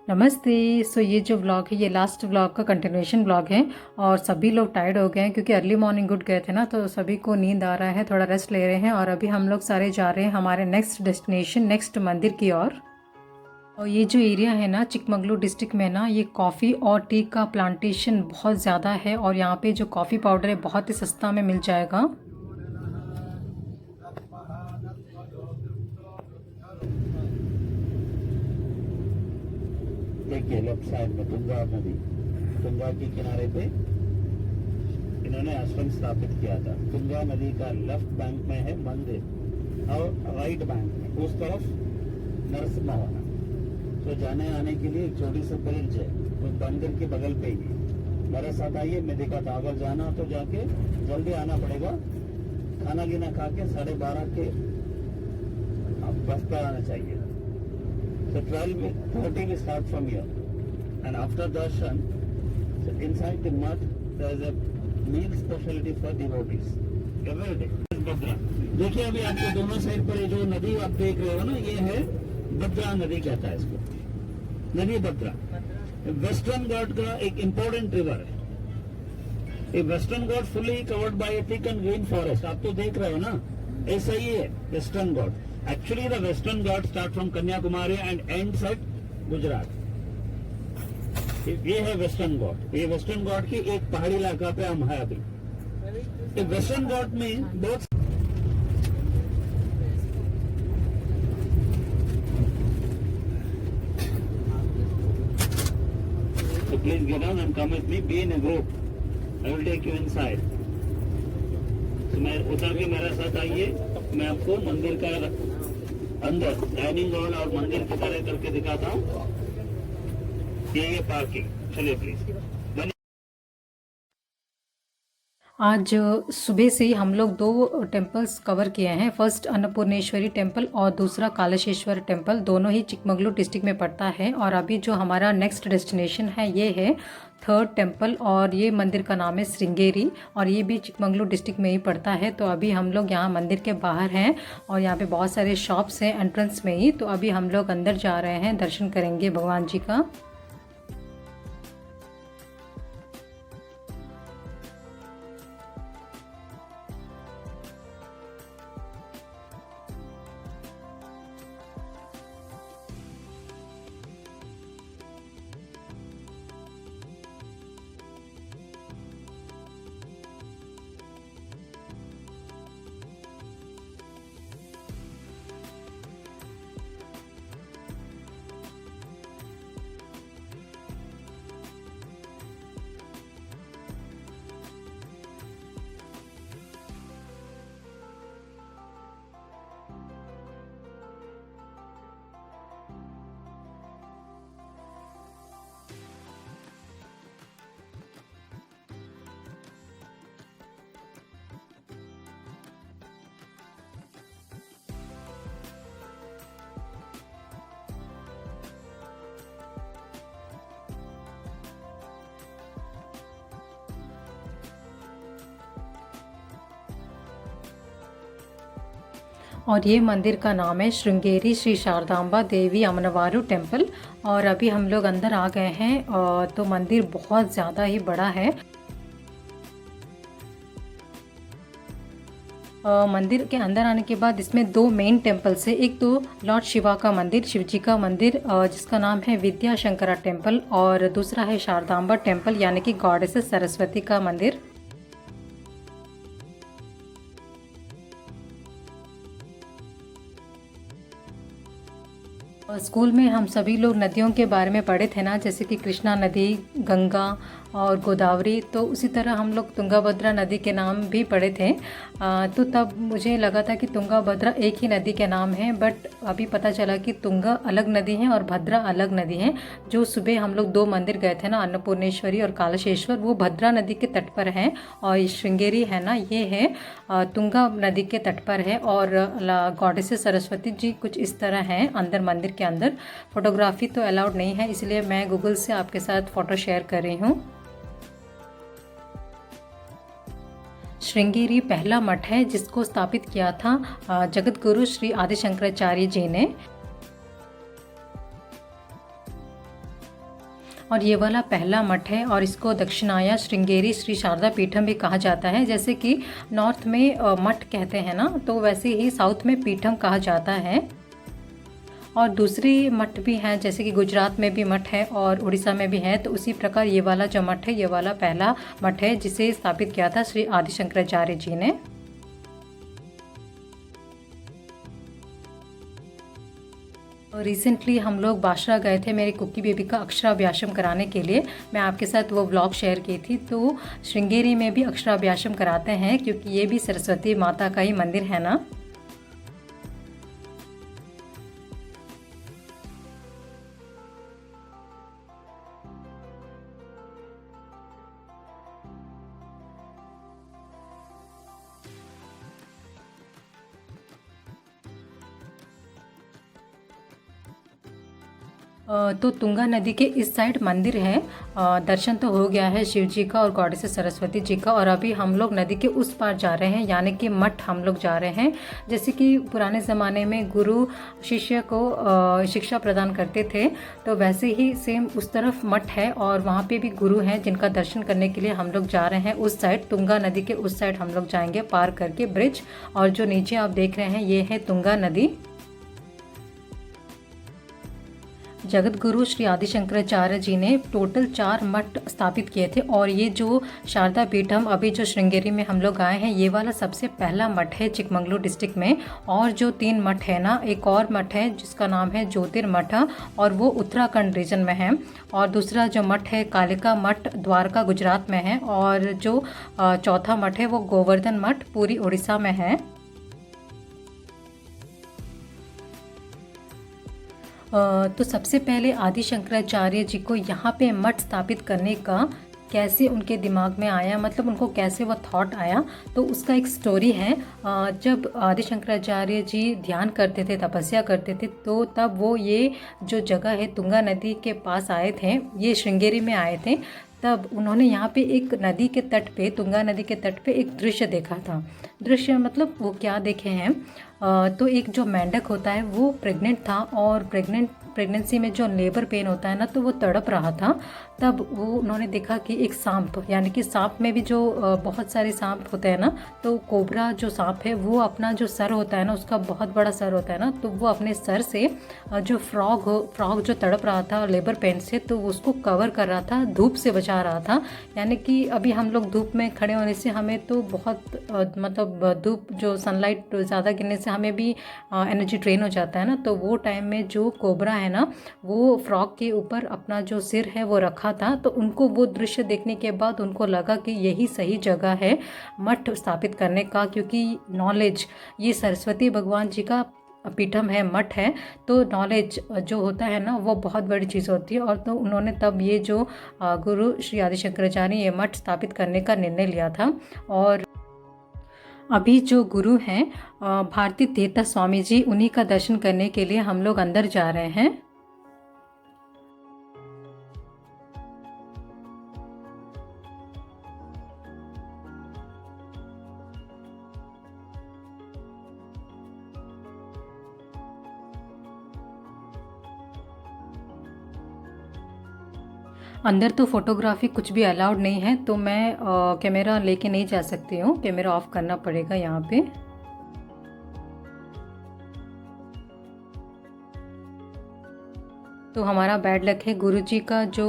नमस्ते। ये जो व्लॉग है ये लास्ट व्लॉग का कंटिन्यूएशन व्लॉग है और सभी लोग टायर्ड हो गए हैं क्योंकि अर्ली मॉर्निंग उठ गए थे ना, तो सभी को नींद आ रहा है, थोड़ा रेस्ट ले रहे हैं। और अभी हम लोग सारे जा रहे हैं हमारे नेक्स्ट डेस्टिनेशन, नेक्स्ट मंदिर की ओर। और ये जो एरिया है ना चिकमगलूर डिस्ट्रिक्ट में ना, ये कॉफ़ी और टी का प्लांटेशन बहुत ज़्यादा है और यहाँ पे जो कॉफ़ी पाउडर है बहुत ही सस्ता में मिल जाएगा। देखिए लेफ्ट साइड में तुंगा नदी, तुंगा के किनारे पे इन्होंने आश्रम स्थापित किया था। तुंगा नदी का लेफ्ट बैंक में है मंदिर और राइट बैंक में उस तरफ नरसिम्हा। तो जाने आने के लिए एक छोटी सी ब्रिज है, उस मंदिर के बगल पे ही। मेरे साथ आइए, मैं दिखाता। अगर जाना तो जाके जल्दी आना पड़ेगा। खाना गिना खा के 12:30 के बस पर आना चाहिए। So 12:30 we start from here, and after darshan, so inside the mud there is a meal specialty for devotees every day. भद्रा, देखिए अभी आपको दोनों साइड पर ये जो नदी आप देख रहे हो ना, ये है भद्रा नदी, कहता है इसको, नदी भद्रा। वेस्टर्न घाट का एक इम्पोर्टेंट रिवर है। ये western Ghat fully covered by A thick and green forest, आप तो देख रहे हो ना, ऐसा ही है western Ghat. Actually, the Western Ghats start from Kanyakumari and ends at Gujarat. ये है वेस्टर्न घाट। ये वेस्टर्न घाट की एक पहाड़ी इलाका पे हम है अभी। ये वेस्टर्न घाट में बहुत So please get down and come with me. Be in a group. I will take you inside. तो मैं उतर के मेरे साथ आइए, मैं आपको मंदिर का अंदर डाइनिंग हॉल और मंदिर की तरह करके दिखाता हूँ। ये पार्किंग, चलिए प्लीज। आज सुबह से ही हम लोग 2 टेम्पल्स कवर किए हैं। फर्स्ट अन्नपूर्णेश्वरी टेम्पल और दूसरा कालशेश्वर टेम्पल, दोनों ही चिकमगलूर डिस्ट्रिक्ट में पड़ता है। और अभी जो हमारा नेक्स्ट डेस्टिनेशन है ये है 3rd टेम्पल, और ये मंदिर का नाम है श्रृंगेरी, और ये भी चिकमगलूर डिस्ट्रिक्ट में ही पड़ता है। तो अभी हम लोग यहाँ मंदिर के बाहर हैं और यहाँ पे बहुत सारे शॉप्स हैं एंट्रेंस में ही। तो अभी हम लोग अंदर जा रहे हैं, दर्शन करेंगे भगवान जी का। और ये मंदिर का नाम है श्रृंगेरी श्री शारदांबा देवी अमनवारू टेम्पल। और अभी हम लोग अंदर आ गए हैं। तो मंदिर बहुत ज़्यादा ही बड़ा है। मंदिर के अंदर आने के बाद इसमें 2 मेन टेम्पल्स है। एक तो लॉर्ड शिवा का मंदिर, शिव जी का मंदिर, जिसका नाम है विद्या शंकरा टेम्पल, और दूसरा है शारदांबा टेम्पल यानी कि गॉडेस सरस्वती का मंदिर। स्कूल में हम सभी लोग नदियों के बारे में पढ़े थे ना, जैसे कि कृष्णा नदी, गंगा और गोदावरी। तो उसी तरह हम लोग तुंगाभद्रा नदी के नाम भी पढ़े थे। तो तब मुझे लगा था कि तुंगाभद्रा एक ही नदी के नाम है, बट अभी पता चला कि तुंगा अलग नदी है और भद्रा अलग नदी है। जो सुबह हम लोग 2 मंदिर गए थे ना, अन्नपूर्णेश्वरी और कालशेश्वर, वो भद्रा नदी के तट पर हैं। और ये श्रृंगेरी है ना, ये है तुंगा नदी के तट पर है। और गॉडेस सरस्वती जी कुछ इस तरह हैं अंदर मंदिर के अंदर। फोटोग्राफी तो अलाउड नहीं है, इसलिए मैं गूगल से आपके साथ फ़ोटो शेयर कर रही हूँ। श्रृंगेरी पहला मठ है जिसको स्थापित किया था जगत गुरु श्री आदि शंकराचार्य जी ने। और ये वाला पहला मठ है और इसको दक्षिणाया श्रृंगेरी श्री शारदा पीठम भी कहा जाता है। जैसे कि नॉर्थ में मठ कहते हैं ना, तो वैसे ही साउथ में पीठम कहा जाता है। और दूसरी मठ भी हैं, जैसे कि गुजरात में भी मठ है और उड़ीसा में भी है। तो उसी प्रकार ये वाला जो मठ है, ये वाला पहला मठ है जिसे स्थापित किया था श्री आदि शंकराचार्य जी ने। रिसेंटली हम लोग बाशरा गए थे मेरी कुकी बेबी का अक्षराभ्यासम कराने के लिए। मैं आपके साथ वो व्लॉग शेयर की थी। तो श्रृंगेरी में भी अक्षराभ्यासम कराते हैं क्योंकि ये भी सरस्वती माता का ही मंदिर है ना। तो तुंगा नदी के इस साइड मंदिर है। दर्शन तो हो गया है शिव जी का और गॉडेस सरस्वती जी का। और अभी हम लोग नदी के उस पार जा रहे हैं, यानी कि मठ हम लोग जा रहे हैं। जैसे कि पुराने ज़माने में गुरु शिष्य को शिक्षा प्रदान करते थे, तो वैसे ही सेम उस तरफ मठ है और वहाँ पे भी गुरु हैं जिनका दर्शन करने के लिए हम लोग जा रहे हैं। उस साइड तुंगा नदी के उस साइड हम लोग जाएंगे पार करके ब्रिज। और जो नीचे आप देख रहे हैं ये है तुंगा नदी। जगत गुरु श्री आदि शंकराचार्य जी ने टोटल 4 मठ स्थापित किए थे। और ये जो शारदा पीठम अभी जो श्रृंगेरी में हम लोग आए हैं, ये वाला सबसे पहला मठ है चिकमंगलूर डिस्ट्रिक्ट में। और जो 3 मठ है ना, एक और मठ है जिसका नाम है ज्योतिर्मठ और वो उत्तराखंड रीजन में है। और दूसरा जो मठ है कालिका मठ द्वारका गुजरात में है। और जो चौथा मठ है वो गोवर्धन मठ पूरी उड़ीसा में है। तो सबसे पहले आदि शंकराचार्य जी को यहाँ पे मठ स्थापित करने का कैसे उनके दिमाग में आया, मतलब उनको कैसे वो थॉट आया, तो उसका एक स्टोरी है। जब आदि शंकराचार्य जी ध्यान करते थे, तपस्या करते थे, तो तब वो ये जो जगह है तुंगा नदी के पास आए थे, ये श्रृंगेरी में आए थे। तब उन्होंने यहाँ पे एक नदी के तट पे, तुंगा नदी के तट पे एक दृश्य देखा था। दृश्य मतलब वो क्या देखे हैं, तो एक जो मेंढक होता है वो प्रेग्नेंट था और प्रेगनेंसी में जो लेबर पेन होता है ना, तो वो तड़प रहा था। तब वो उन्होंने देखा कि एक सांप, यानी कि सांप में भी जो बहुत सारे सांप होते हैं ना, तो कोबरा जो सांप है वो अपना जो सर होता है ना, उसका बहुत बड़ा सर होता है ना, तो वो अपने सर से जो फ्रॉग जो तड़प रहा था लेबर पेन से, तो उसको कवर कर रहा था, धूप से बचा रहा था। यानी कि अभी हम लोग धूप में खड़े होने से हमें तो बहुत मतलब धूप जो सनलाइट ज़्यादा गिरने से हमें भी एनर्जी ड्रेन हो जाता है ना। तो वो टाइम में जो कोबरा है ना, वो फ्रॉग के ऊपर अपना जो सिर है वो रखा था। तो उनको वो दृश्य देखने के बाद उनको लगा कि यही सही जगह है मठ स्थापित करने का, क्योंकि नॉलेज, ये सरस्वती भगवान जी का पीठम है, मठ है, तो नॉलेज जो होता है ना वो बहुत बड़ी चीज़ होती है। और तो उन्होंने तब ये जो गुरु श्री आदि शंकराचार्य ये मठ स्थापित करने का निर्णय लिया था। और अभी जो गुरु हैं भारती तीर्थ स्वामी जी, उन्हीं का दर्शन करने के लिए हम लोग अंदर जा रहे हैं। अंदर तो फोटोग्राफी कुछ भी अलाउड नहीं है, तो मैं कैमरा लेके नहीं जा सकती हूँ, कैमरा ऑफ करना पड़ेगा यहाँ पे। तो हमारा बैड लक है, गुरुजी का जो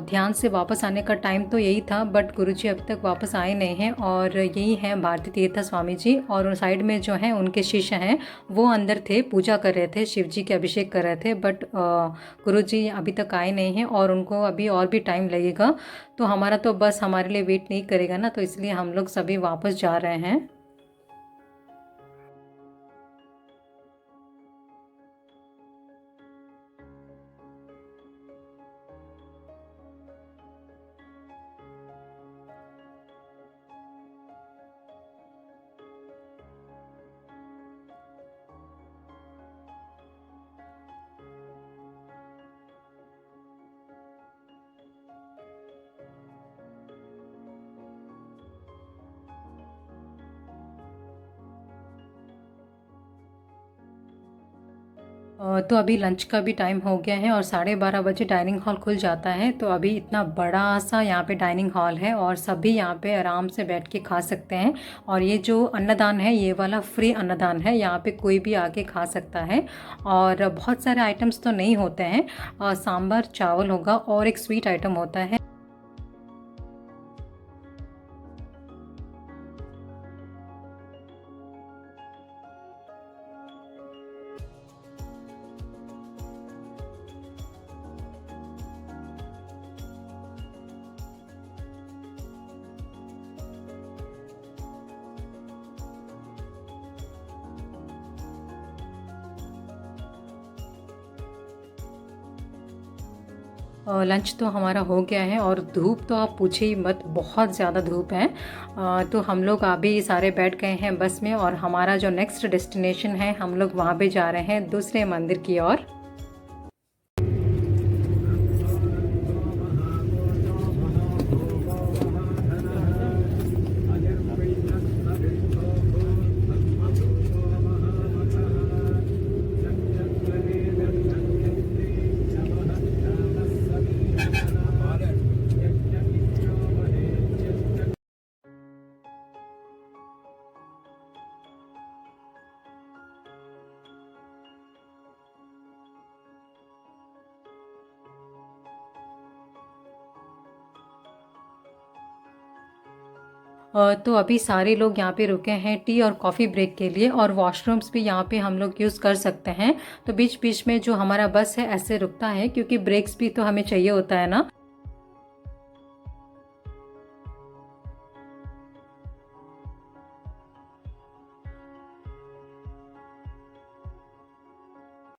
ध्यान से वापस आने का टाइम तो यही था, बट गुरुजी अभी तक वापस आए नहीं हैं। और यही हैं भारती तीर्थ स्वामी जी, और उन साइड में जो हैं उनके शिष्य हैं, वो अंदर थे, पूजा कर रहे थे, शिव जी के अभिषेक कर रहे थे। बट गुरुजी अभी तक आए नहीं हैं और उनको अभी और भी टाइम लगेगा। तो हमारा तो बस हमारे लिए वेट नहीं करेगा ना, तो इसलिए हम लोग सभी वापस जा रहे हैं। तो अभी लंच का भी टाइम हो गया है और 12:30 बजे डाइनिंग हॉल खुल जाता है। तो अभी इतना बड़ा सा यहाँ पे डाइनिंग हॉल है और सभी यहाँ पे आराम से बैठ के खा सकते हैं। और ये जो अन्नदान है ये वाला फ्री अन्नदान है, यहाँ पे कोई भी आके खा सकता है। और बहुत सारे आइटम्स तो नहीं होते हैं, सांभर चावल होगा और एक स्वीट आइटम होता है। लंच तो हमारा हो गया है और धूप तो आप पूछिए ही मत, बहुत ज़्यादा धूप है। तो हम लोग अभी सारे बैठ गए हैं बस में और हमारा जो नेक्स्ट डेस्टिनेशन है हम लोग वहाँ पे जा रहे हैं दूसरे मंदिर की ओर। तो अभी सारे लोग यहाँ पे रुके हैं टी और कॉफ़ी ब्रेक के लिए और वॉशरूम्स भी यहाँ पे हम लोग यूज़ कर सकते हैं। तो बीच बीच में जो हमारा बस है ऐसे रुकता है क्योंकि ब्रेक्स भी तो हमें चाहिए होता है ना।